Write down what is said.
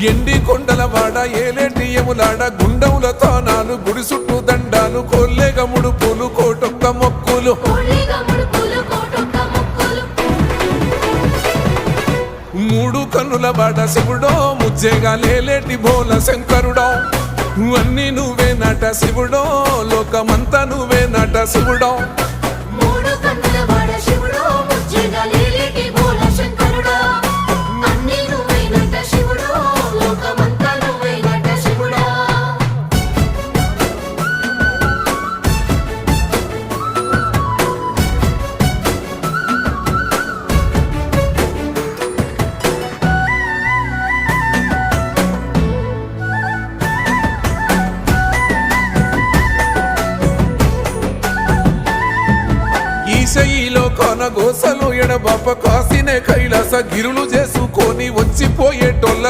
ఎండి కొండలవాడ ఏలేటి యములాడ గుండముల తానాలు గుడి చుట్టూ దండాలు కొల్లేగ ముడుపులు కోటొక్క మొక్కులు మూడు కన్నుల బాట శివుడో ముజ్జేగా లేలేటి బోల శంకరుడో అన్నీ నువ్వే నట శివుడో లోకమంతా నువ్వే నట శివుడో ఈశయిలో కొనగోసలు ఎడబాప కాసినే కైలాస గిరులు చేసుకొని వచ్చిపోయేటోళ్ళ